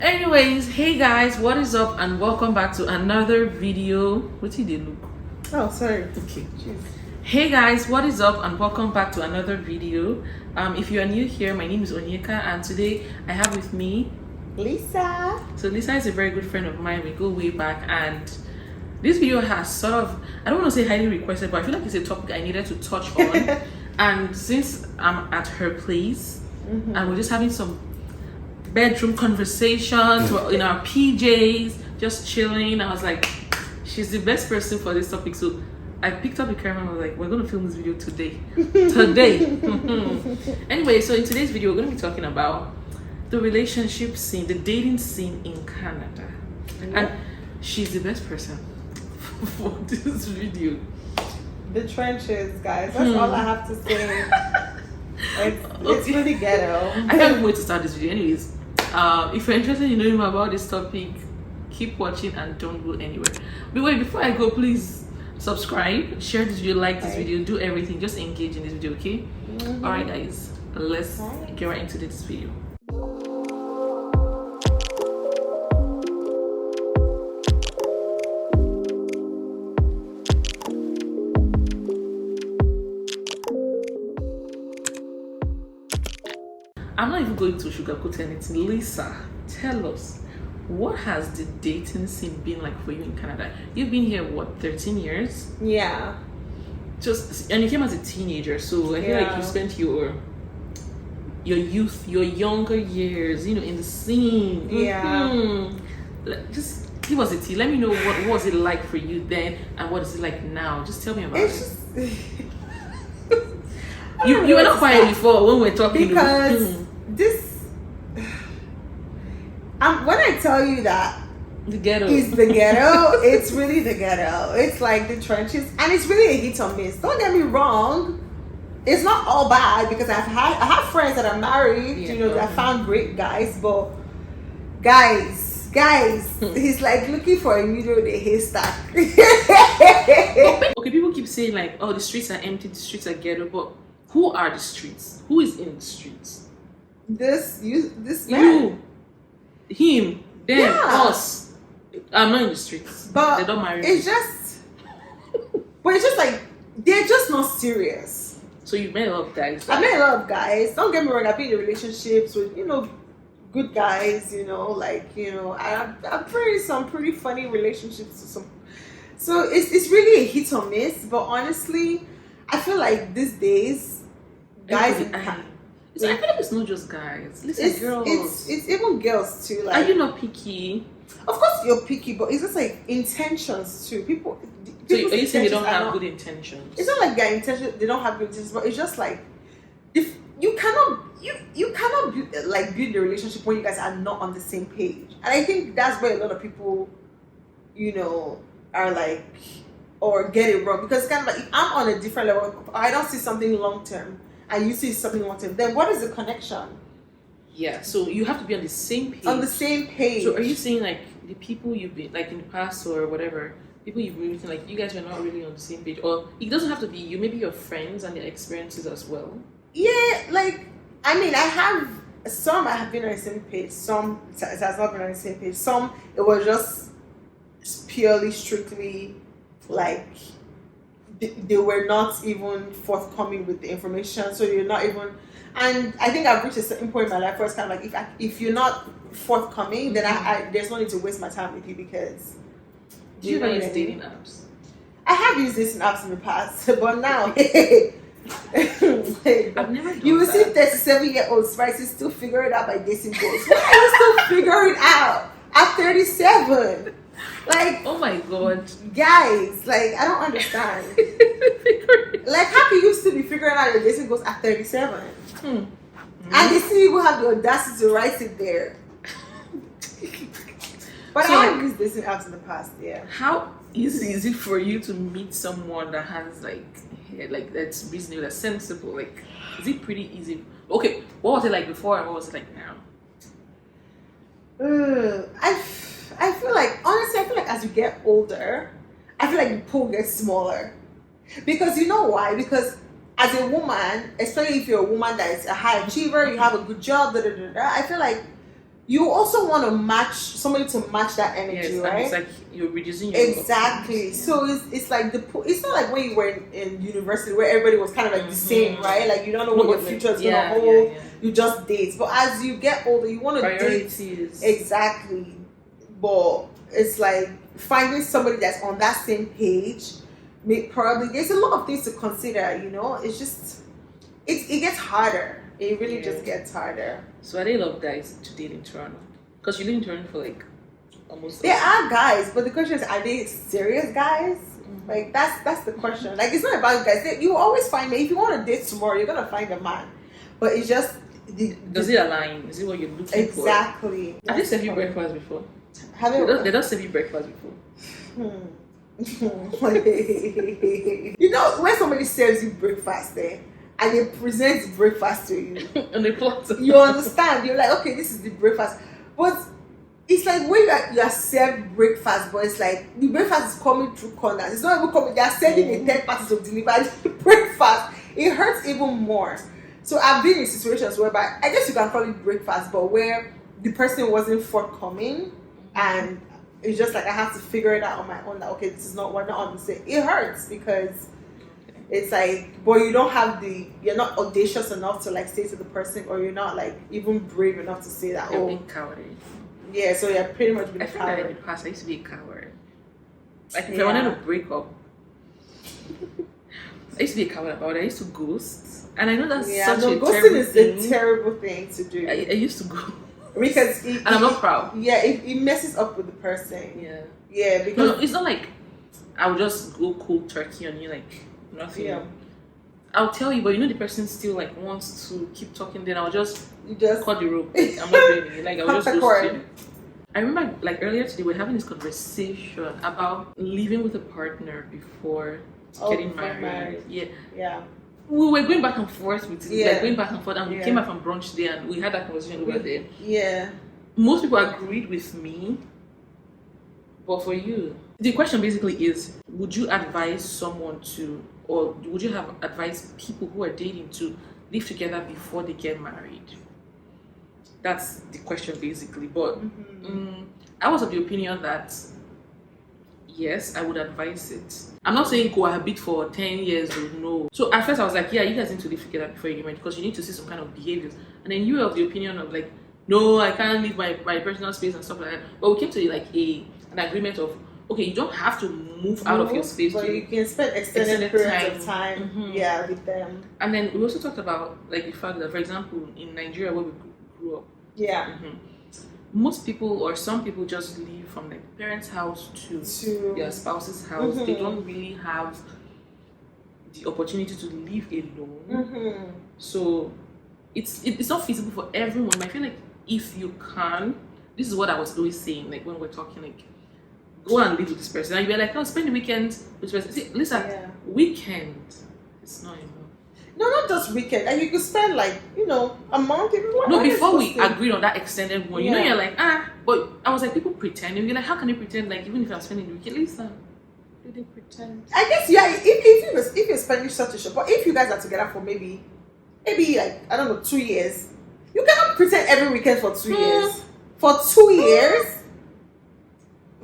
Anyways, hey guys, what is up and welcome back to another video. What did they look? Oh, sorry. Okay. Jeez. Hey guys, what is up and welcome back to another video. If you are new here, my name is Onyeka and today I have with me Lisa. So Lisa is a very good friend of mine. We go way back, and this video has sort of, I don't want to say highly requested, but I feel like it's a topic I needed to touch on. And since I'm at her place and we're just having some bedroom conversations, we're in our PJs, just chilling, I was like, she's the best person for this topic. So I picked up the camera and I was like, we're going to film this video today. Anyway, so in today's video, we're going to be talking about the relationship scene, the dating scene in Canada. And she's the best person for this video. The trenches, guys. That's all I have to say. It's really ghetto. I can't wait to start this video. Anyways, if you're interested in knowing more about this topic, keep watching and don't go anywhere. But wait, before I go, please subscribe, share this video, like this video, do everything. Just engage in this video, okay? Alright guys, let's get right into this video. I'm not even going to sugarcoat anything. Lisa, tell us, what has the dating scene been like for you in Canada? You've been here, what, 13 years? Yeah. And you came as a teenager, so I feel like you spent your youth, your younger years, in the scene. Yeah. Just give us a tea. Let me know what was it like for you then and what is it like now. Just tell me about it. You were not quiet before when we were talking. Because this, when I tell you that the ghetto is the ghetto, it's really the ghetto. It's like the trenches, and it's really a hit or miss. Don't get me wrong. It's not all bad because I have friends that are married, that found great guys, but guys, he's like looking for a needle in a haystack. Okay, people keep saying like, oh, the streets are empty, the streets are ghetto, but who are the streets? Who is in the streets? This man. You, him, them, us. I'm not in the streets. But they don't marry it's me. But it's just like they're just not serious. So you met a lot of guys. I met a lot of guys. Don't get me wrong. I've been in relationships with good guys. I've been in some pretty funny relationships with some. So it's really a hit or miss. But honestly, I feel like these days, guys. I feel like it's not just guys. Listen, girls. It's even girls too. Like, are you not picky? Of course you're picky, but it's just like intentions too. People. So are you saying they don't have good intentions? It's not like their intentions. They don't have good intentions, but it's just like if you cannot build the relationship when you guys are not on the same page. And I think that's where a lot of people, are like or get it wrong, because it's kind of like if I'm on a different level, I don't see something long term, and you see something long term, then what is the connection? Yeah, so you have to be on the same page. On the same page. So are you saying like the people you've been like in the past or whatever, people you've been with, like you guys were not really on the same page? Or it doesn't have to be you, maybe your friends and their experiences as well? Yeah, like I mean, I have been on the same page, some it has not been on the same page. Some it was just purely strictly like they were not even forthcoming with the information, so you're not even. And I think I've reached a certain point in my life where it's kind of like if you're not forthcoming, then I there's no need to waste my time with you, because. Do you ever use dating apps? I have used dating apps in the past, but now I've never done you will see that. 37-year-olds, right? Still figure it out by dating goals. Why are you still figuring out at 37? Like, oh my god, guys! Like, I don't understand. Like, how can you still be figuring out your dating goals at 37? And they still even have the audacity to write it there. But so, I have used dating apps in the past. Yeah. How easy is it for you to meet someone that has like that's reasonable, that's sensible? Like, is it pretty easy? Okay, what was it like before and what was it like now? I feel like, honestly, as you get older, I feel like the pool gets smaller. Because you know why? Because as a woman, especially if you're a woman that is a high achiever, you have a good job, I feel like you also want to match somebody to match that energy, yes, right? and it's like you're reducing your Exactly. options. So it's like it's not like when you were in university where everybody was kind of like the same, right? Like you don't know what your future is gonna hold. You just date. But as you get older, you want to date. Exactly. But it's like finding somebody that's on that same page. Probably there's a lot of things to consider. You know, it's just it gets harder. It really just gets harder. So I really love guys to date in Toronto because you live in Toronto for like almost. There are guys, but the question is, are they serious guys? Like that's the question. Like it's not about guys. You always find if you want to date tomorrow, you're gonna find a man. But it's just does it align? Is it what you're looking for? Exactly. Have they served you breakfast before? They don't serve you breakfast before. You know when somebody serves you breakfast and they present breakfast to you and they plot you understand, you're like, okay, this is the breakfast, but it's like when you are served breakfast, but it's like the breakfast is coming through corners. It's not even coming. They are sending a third party to deliver the breakfast. It hurts even more. So I've been in situations whereby I guess you can call it breakfast, but where the person wasn't forthcoming, and it's just like I have to figure it out on my own. That okay, we're not on the same. It hurts because it's like, but you're not audacious enough to like say to the person, or you're not like even brave enough to say that. You're being cowardly. Yeah, so you're pretty much being a coward. I think in the past I used to be a coward. Like if I wanted to break up, I used to be a coward about it. I used to ghost, and I know that's such a terrible thing. Ghosting is a terrible thing to do. I used to go because and I'm not proud. Yeah, it messes up with the person. Yeah, because no, it's not like I'll just go cold turkey on you like nothing. Yeah. I'll tell you, but you know the person still like wants to keep talking. Then I'll just cut the rope. Like, I'm not doing it. Like I'll just go straight. I remember like earlier today we were having this conversation about living with a partner before getting married. Yeah. We were going back and forth with it, like going back and forth, and we came back from brunch there and we had that conversation over there. Yeah. Most people agreed with me, but for you, the question basically is: would you advise someone to, or would you have advised people who are dating to live together before they get married? That's the question basically. But I was of the opinion that yes, I would advise it. I'm not saying cohabit for 10 years or no. So at first I was like, yeah, you guys need to live together before you get married because you need to see some kind of behaviors. And then you were of the opinion of like, no, I can't leave my personal space and stuff like that. But we came to like an agreement of, okay, you don't have to move out of your space, but you can spend extended periods of time with them. And then we also talked about like the fact that, for example, in Nigeria where we grew up, most people or some people just leave from like parents' house to their spouse's house. They don't really have the opportunity to live alone. So it's not feasible for everyone. But I feel like if you can, this is what I was always saying, like when we're talking, like go and live with this person. And you're like, oh, spend the weekend with this person. See, listen, weekend, it's not enough. No, not just weekend. And you could spend like, a month. No, before we agreed on that extended one, you're like, but I was like, people pretend. And you're like, how can they pretend? Like, even if I'm spending the weekend, listen, do they pretend? I guess, if you're spending such a short, but if you guys are together for maybe like, I don't know, 2 years, you cannot pretend every weekend for 2 years. For 2 years?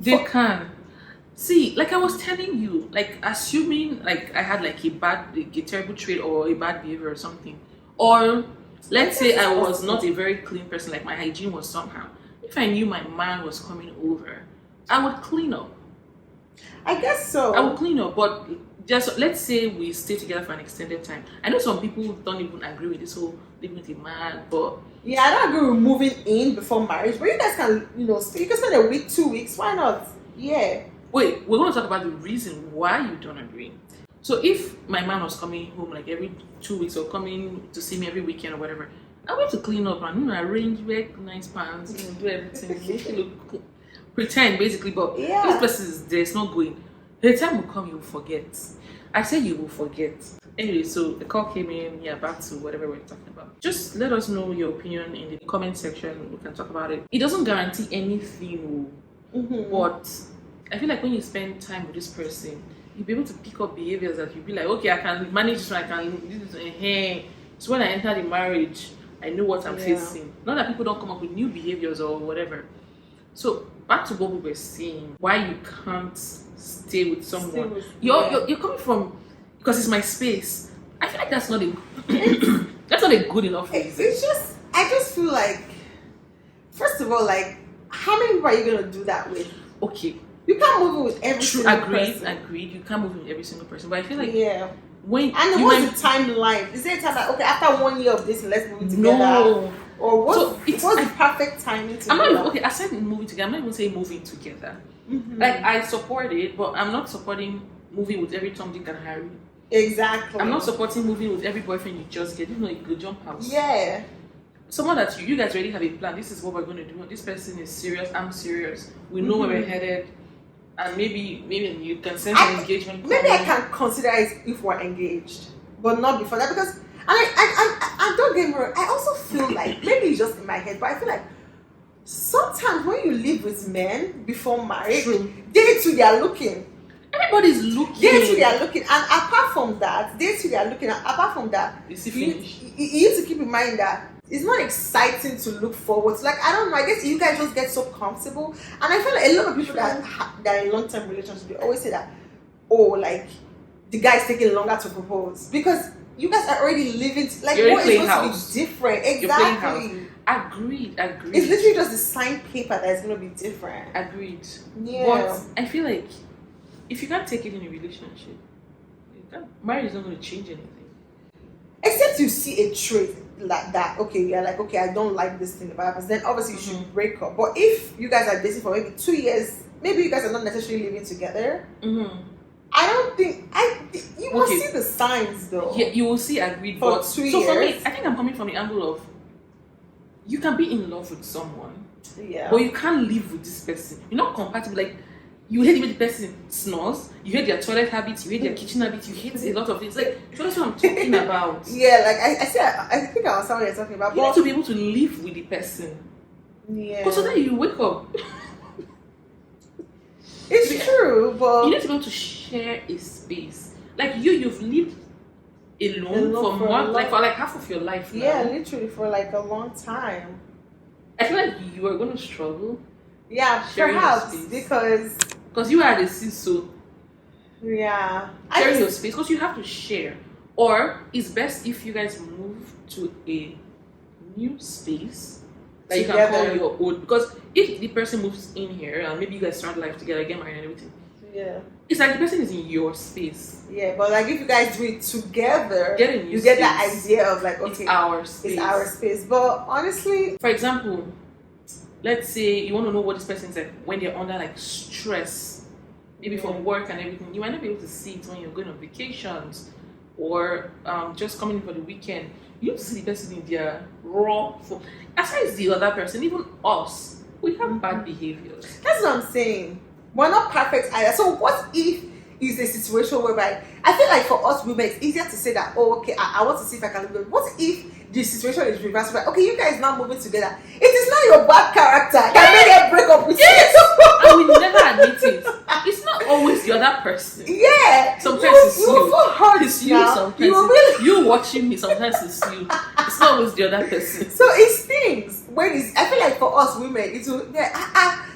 They can. See, like I was telling you, like assuming like I had like a terrible trait or a bad behavior or something, or let's say I was not a very clean person, like my hygiene was somehow. If I knew my man was coming over, I would clean up. I guess so. I would clean up, but just let's say we stay together for an extended time. I know some people don't even agree with this whole living with a man, but yeah, I don't agree with moving in before marriage. But you guys can, you can spend a week, 2 weeks. Why not? Yeah. Wait, we're going to talk about the reason why you don't agree. So if my man was coming home like every 2 weeks or coming to see me every weekend or whatever, I want to clean up and arrange, wear nice pants, do everything, make it look cool. Pretend basically, but this place there's no going. The time will come, you will forget. I said you will forget. Anyway, so the call came in, back to whatever we're talking about. Just let us know your opinion in the comment section. We can talk about it. It doesn't guarantee anything, but I feel like when you spend time with this person, you'll be able to pick up behaviors that you'll be like, okay, I can manage this one, I can do this. So when I enter the marriage, I know what I'm facing. Not that people don't come up with new behaviors or whatever. So back to what we were saying, why you can't stay with someone. You're coming from, because it's my space. I feel like that's not a that's not a good enough reason. It's just, I just feel like, first of all, like, how many people are you gonna do that with? Okay, you can't move in with every single person. Agreed. You can't move in with every single person, but I feel like when and what's the timeline? Is there a time that, okay, after 1 year of this, let's move together? No. Or what's the perfect timing to I'm not even, okay, aside from moving together, I'm not even saying moving together. Like, I support it, but I'm not supporting moving with every Tom, Dick, and Harry. Exactly. I'm not supporting moving with every boyfriend you just get. You know, you go jump house. Yeah. Someone that you guys already have a plan. This is what we're going to do. This person is serious. I'm serious. We know where we're headed. And maybe you can sense an engagement. Maybe I can consider it if we're engaged, but not before that, because I don't get me wrong. I also feel like, maybe it's just in my head, but I feel like sometimes when you live with men before marriage, they too, they are looking. Everybody's looking. They too, they are looking, and apart from that, they too, they are looking. And apart from that, is it finished? You need to keep in mind that it's not exciting to look forward to. Like, I don't know, I guess you guys just get so comfortable. And I feel like a lot of people that are in long-term relationships, they always say that, oh, like, the guy's taking longer to propose. Because you guys are already living, like, what is supposed to be different? Exactly. Agreed. It's literally just the signed paper that is going to be different. Agreed. Yeah. But I feel like, if you can't take it in a relationship, marriage is not going to change anything. Except you see a trait like that, okay, you're like, okay, I don't like this thing about us, then obviously you should break up. But if you guys are dating for maybe 2 years, maybe you guys are not necessarily living together, I don't think you will see the signs though. Yeah, you will see. Agreed. For but 2 years. So for me, I think I'm coming from the angle of, you can be in love with someone, but you can't live with this person. You're not compatible. Like, you hate the way the person snores, you hate their toilet habits, you hate their kitchen habits, you hate a lot of things. Like, so that's what I'm talking about. Yeah, like I think I was what you're talking about. You need to be able to live with the person. Yeah. Because so then you wake up. It's true, but you need to be able to share a space. Like you've lived alone for more, like for like half of your life now. Yeah, literally for like a long time. I feel like you are going to struggle. Yeah, perhaps because you are the CISO. Yeah, sharing your space, because you have to share. Or it's best if you guys move to a new space that you can call your own. Because if the person moves in here and maybe you guys start life together, get married and everything, it's like the person is in your space. Yeah, but like if you guys do it together, you get that idea of like, okay, it's our space. It's our space. But honestly, for example, let's say you want to know what this person's like when they're under like stress, maybe from work and everything. You might not be able to see it when you're going on vacations or just coming in for the weekend. You need to see the person in their raw form. Aside the other person, even us, we have bad behaviors. That's what I'm saying. We're not perfect either. So what if it's a situation whereby I feel like for us women, it's easier to say that, oh, okay, I want to see if I can live with it. What if the situation is reversed? Like, okay, you guys now moving together. It is not your bad character that made them break up with you. And we never admit it. It's not always the other person. Yeah. Sometimes it's you. It's you. Sometimes you watching me. Sometimes it's you. It's not always the other person. So it stings when it's. I feel like for us women, it will.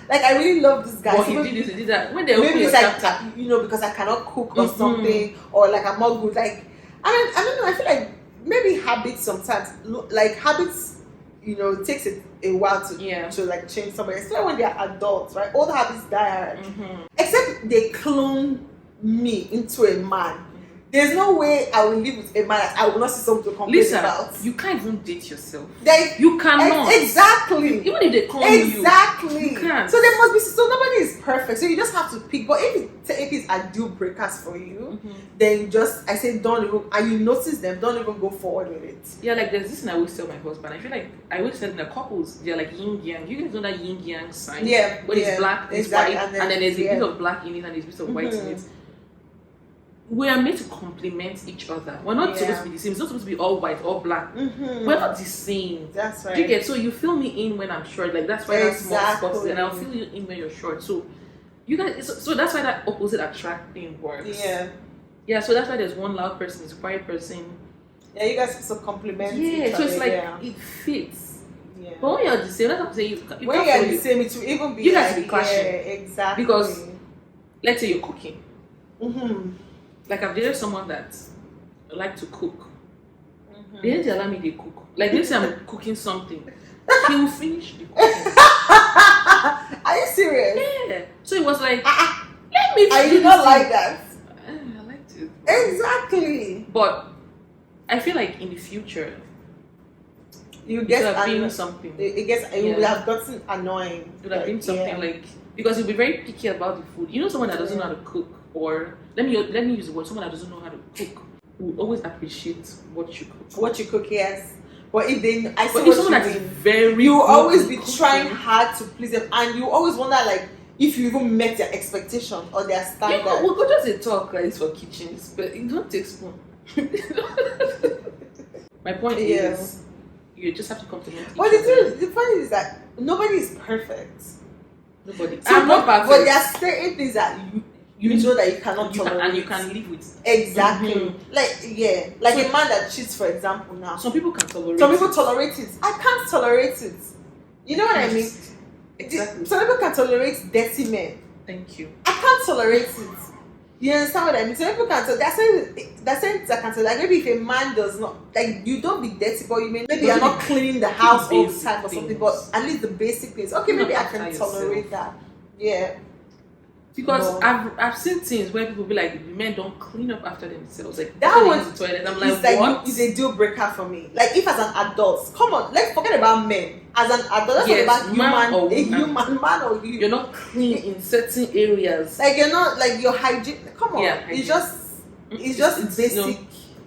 Like I really love this guy. Well, he did this, he did that. When they open your chapter, because I cannot cook or something, or like I'm not good. Like I don't know. I feel like maybe habits sometimes, like habits, it takes a while to like change somebody, especially when they are adults, right? Old habits die hard. Except they clone me into a man. There's no way I will live with a man that I will not see something to complain about. You can't even date yourself. Like, you cannot. Exactly. Even if they call you. Exactly. You can't. So there must be. So nobody is perfect. So you just have to pick. But if it's a deal breakers for you, then I say don't even. And you notice them, don't even go forward with it. Yeah, like there's this thing I always tell my husband. I feel like I always tell the couples, they're like yin yang. You guys know that yin yang sign. Yeah. When it's black, it's white, and then there's a bit of black in it and there's a bit of white in it. We are meant to complement each other. We're not supposed to be the same. It's not supposed to be all white, all black. We're not the same. That's right. Do you get? So you fill me in when I'm short. Like that's why that's small spots, and I'll fill you in when you're short. So you guys. So that's why that opposite attract thing works. Yeah. Yeah. So that's why there's one loud person, there's a quiet person. Yeah, you guys also compliment Yeah, each so it's other. like Yeah. it fits. Yeah. But when you're the same, that's what I'm saying. You When can't you're follow the you. same, it will even be You guys like, will be clashing. yeah, exactly. Because let's say you're cooking. Mm-hmm. Like I've dated someone that like to cook. Mm-hmm. They didn't allow me to cook. Like let's say I'm cooking something, he will finish the cooking. Are you serious? Yeah. So it was like, let me. I do did this not like thing. that. I liked it. Exactly. But I feel like in the future, You it get would have been anno- something. it would have gotten annoying. It would have been something yeah. like, because you'll be very picky about the food. You know, someone that doesn't know how to cook, or let me use the word, someone that doesn't know how to cook will always appreciate what you cook. What you cook, yes. But if they, I see But if what someone you that is mean. very You will good always in be cooking, trying hard to please them, and you always wonder like if you even met their expectation or their standard. you know, we'll go just a talk like this for kitchens, but it don't take spoon. My point is, you just have to compliment each But other. the point is that nobody is perfect. Nobody. So, I'm not perfect. But there are certain things that you know that you cannot tolerate, and you can live with. Exactly. Mm-hmm. Like a man that cheats, for example. Now, Some people can tolerate. some people it. tolerate it. I can't tolerate it. You know what I mean? Exactly. Some people can tolerate dirty men. Thank you. I can't tolerate it. You understand what I mean? Some people can tolerate. That's saying I can tolerate. Like maybe if a man does not, like you don't be dirty, but you may maybe you're not cleaning the house all the time or something. But at least the basic things. Okay, maybe I can tolerate that. Yeah. Because I've seen things where people be like, the men don't clean up after themselves. Like that one, the toilet. I'm like, what? Is a deal breaker for me. Like if as an adult, come on, let's forget about men. As an adult, let's talk about man or you. You're not clean in certain areas. Like you're not like your hygiene. Come on, yeah, it's just basic. No,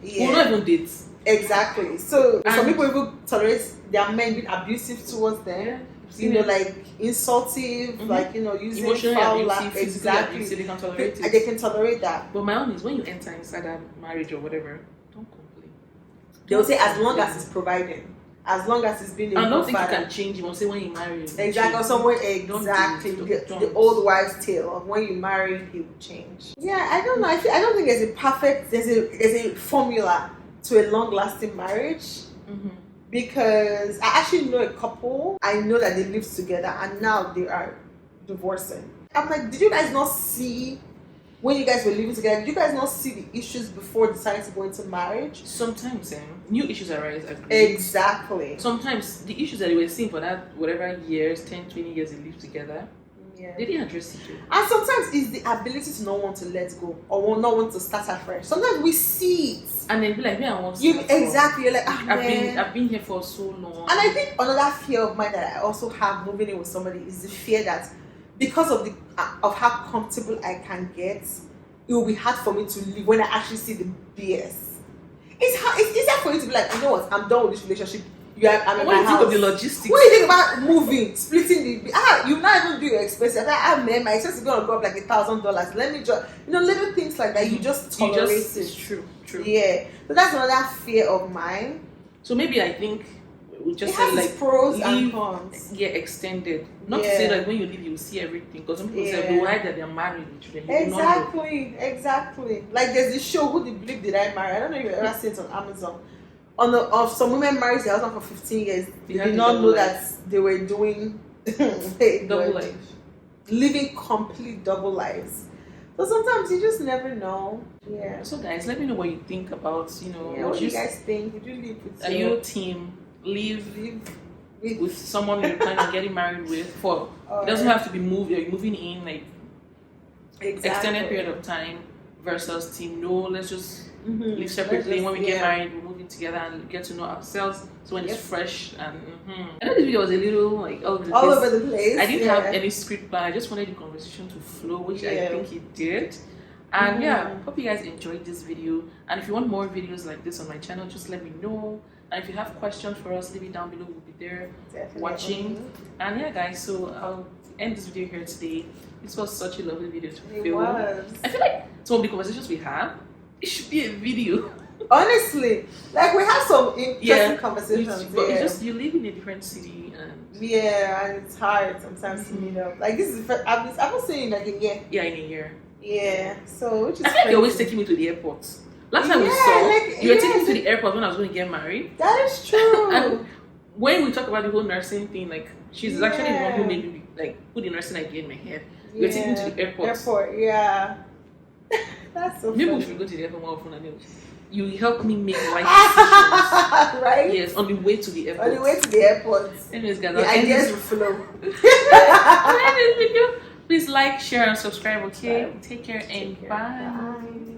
yeah. we'll not even date. Exactly. So some people even tolerate their men being abusive towards them. Yeah. You know, like insultive, like using emotionally foul abusive, exactly. abusive, they can tolerate it. They can tolerate that. But my own is when you enter inside that marriage or whatever, don't complain. They will say as long as it's providing, as long as it's being. I don't think you can change. You won't say when you marry. Exactly. Or somewhere exactly the old wives' tale of when you marry, he will change. Yeah, I don't know. I don't think there's a perfect. There's a formula to a long-lasting marriage. Mm-hmm. Because I actually know a couple, I know that they lived together and now they are divorcing. I'm like, did you guys not see when you guys were living together? Did you guys not see the issues before deciding to go into marriage? Sometimes new issues arise. Exactly. Sometimes the issues that they were seeing for that whatever years, 10, 20 years they lived together, they didn't address it. And sometimes it's the ability to not want to let go or not want to start afresh. Sometimes we see it. And then be like, I want to exactly. You're like, I've been here for so long. And I think another fear of mine that I also have moving in with somebody is the fear that because of how comfortable I can get, it will be hard for me to leave when I actually see the BS. It's easier for you to be like, you know what, I'm done with this relationship. I'm in my house. Think of the logistics? What do you think about moving, splitting you not even do your expenses? Man, my expenses is gonna go up like $1,000. Let me just little things like that. You just tolerate it. It's true. Yeah. So that's another fear of mine. So maybe I think we just it say has like pros and cons. Yeah, extended. Not to say that when you leave you will see everything, because some people say why that they're married Exactly. Like there's this show, Who the Bleep Did I Marry? I don't know if you've ever seen it on Amazon. Of some women married their husband for 15 years. They did not know that they were doing double life. Living complete double lives. So sometimes you just never know. Yeah. So guys, let me know what you think about, what do you guys think? Would you live with Are you team live with someone you're planning on getting married with for it doesn't have to be you're moving in like extended period of time versus team let's just live separately. When we get married, we're moving together and get to know ourselves. So when it's fresh and I know this video was a little like all over the place. I didn't have any script plan. I just wanted the conversation to flow, which I think it did. And hope you guys enjoyed this video. And if you want more videos like this on my channel, just let me know. And if you have questions for us, leave it down below. We'll be there watching. And guys, so I'll end this video here today. This was such a lovely video to film. I feel like some of the conversations we have, it should be a video. Honestly, like we have some interesting conversations. But it's just you live in a different city and and it's hard sometimes to meet up. Like this is I've been saying like a year. Yeah, in a year. Yeah, so which is I feel like you're always taking me to the airport. Last time we Yeah, saw, like, you were taking me yes. to the airport when I was going to get married. That is true. And when we talk about the whole nursing thing, like she's actually the one who Yeah. made me like put the nursing idea in my head. You were taking me to the airport. Airport, yeah. That's so Maybe we funny. should go to the airport more often. And you help me make life decisions. Right? Yes, on the way to the airport. On the way to the airport. Anyways, guys, The I'll end ideas this- will flow. I'll end this video. Please like, share, and subscribe. Okay, take care and Take care. bye. Bye.